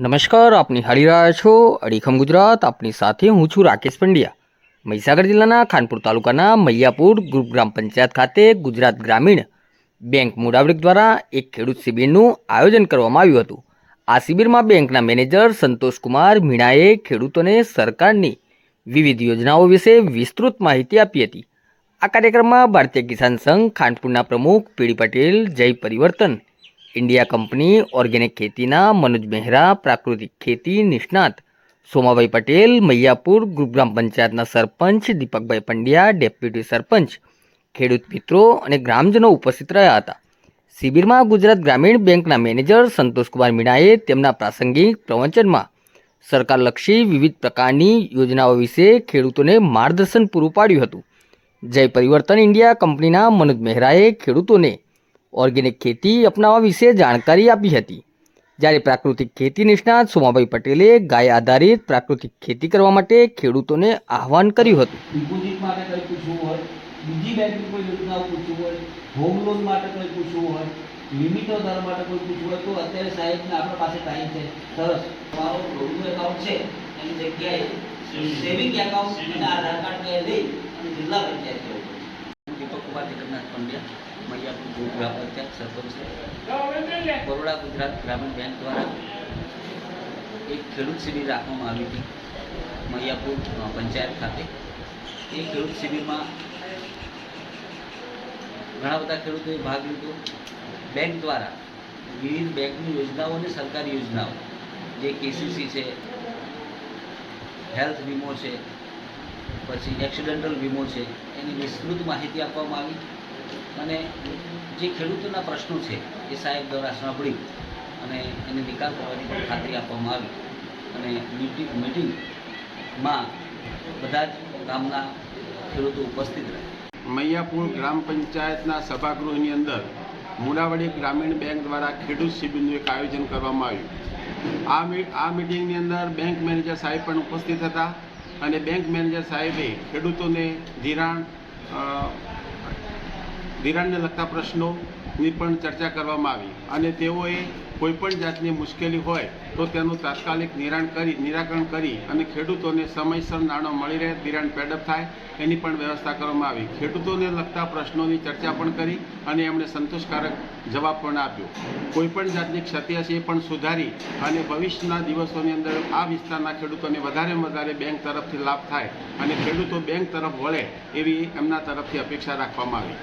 નમસ્કાર, આપ નિહાળી રહ્યા છો અડીખમ ગુજરાત. આપની સાથે હું છું રાકેશ પંડ્યા. મહીસાગર જિલ્લાના ખાનપુર તાલુકાના મૈયાપુર ગ્રુપ ગ્રામ પંચાયત ખાતે ગુજરાત ગ્રામીણ બેંક મુડાવડીક દ્વારા એક ખેડૂત શિબિરનું આયોજન કરવામાં આવ્યું હતું. આ શિબિરમાં બેંકના મેનેજર સંતોષકુમાર મીણાએ ખેડૂતોને સરકારની વિવિધ યોજનાઓ વિશે વિસ્તૃત માહિતી આપી હતી. આ કાર્યક્રમમાં ભારતીય કિસાન સંઘ ખાનપુરના પ્રમુખ પીડી Patel, Jai Parivartan India company organic खेतीना मनोज मेहरा, प्राकृतिक खेती निष्णात सोमाभाई पटेल, मैयापुर ग्रुप ग्राम पंचायतना सरपंच दीपकभाई पंड्या, डेप्यूटी सरपंच, खेडूत मित्रों और ग्रामजनों उपस्थित रहा था. शिबिर में गुजरात ग्रामीण बैंकना मैनेजर संतोषकुमार मीणाए तेमना प्रासंगिक प्रवचन में सरकारलक्षी विविध प्रकारनी योजनाओं विषे खेडूतोने मार्गदर्शन पूरुं पाड्युं हतुं. जय परिवर्तन इंडिया कंपनीना मनोज मेहराए खेडूतोने ऑर्गेनिक खेती अपनावा विषे जानकारी आपी हती, ज्यारे प्राकृतिक खेती निष्णात सोमाभाई पटेले गाय आधारित प्राकृतिक खेती करवा माटे खेडूतोने आह्वान कर्युं हतुं. डिपोजिट माटे कई पूछवुं होय, बीजी बेंकनी कोई योजनाओ पूछवुं होय, होम लोन माटे कोई पूछवुं होय, लिमिटो दर माटे कोई पूछवुं होय तो अत्यारे साहेबने आपणा पासे टाइम छे. सरस मारो लोनનું એકાઉન્ટ છે એની જગ્યાએ સેવિંગ એકાઉન્ટ અને આધાર કાર્ડ ને લઈ અને જિલ્લા પંચાયત જવું. दीपक कुमार जगन्नाथ पंड्या, मैयापुर ग्रुप ग्राम पंचायत सरपंच है. बरोड़ा गुजरात ग्रामीण बैंक द्वारा एक खेडूत शिबिर राखवामां आवी हती मैयापुर पंचायत खाते. ए खेडूत शिबिर में घणा बधा खेडूतोए भाग लीधो. बैंक द्वारा विविध बैंकनी योजनाओं ने सरकारी योजनाओं जे केसीसी है, हेल्थ वीमो है, पछी एक्सिडेंटल वीमो है, एनी विस्तृत माहिती आपवामां आवी અને જે ખેડૂતોના પ્રશ્નો છે એ સાહેબ દ્વારા સાંભળી અને એને નિકાલ કરવાની પણ ખાતરી આપવામાં આવી. અને મીટિંગમાં બધા જ ગામના ખેડૂતો ઉપસ્થિત રહ્યા. મૈયાપુર ગ્રામ પંચાયતના સભાગૃહની અંદર મુડાવડી ગ્રામીણ બેંક દ્વારા ખેડૂત શિબિરનું એક આયોજન કરવામાં આવ્યું. આ મીટિંગની અંદર બેંક મેનેજર સાહેબ પણ ઉપસ્થિત હતા અને બેંક મેનેજર સાહેબે ખેડૂતોને ધિરાણને લગતા પ્રશ્નોની પણ ચર્ચા કરવામાં આવી અને તેઓએ કોઈપણ જાતની મુશ્કેલી હોય તો તેનું તાત્કાલિક નિરાકરણ કરી અને ખેડૂતોને સમયસર નાણાં મળી રહે, ધિરાણ પેડઅપ થાય એની પણ વ્યવસ્થા કરવામાં આવી. ખેડૂતોને લગતા પ્રશ્નોની ચર્ચા પણ કરી અને એમણે સંતોષકારક જવાબ પણ આપ્યો. કોઈપણ જાતની ક્ષતિ હશે એ પણ સુધારી અને ભવિષ્યના દિવસોની અંદર આ વિસ્તારના ખેડૂતોને વધારેમાં વધારે બેંક તરફથી લાભ થાય અને ખેડૂતો બેંક તરફ વળે એવી એમના તરફથી અપેક્ષા રાખવામાં આવી.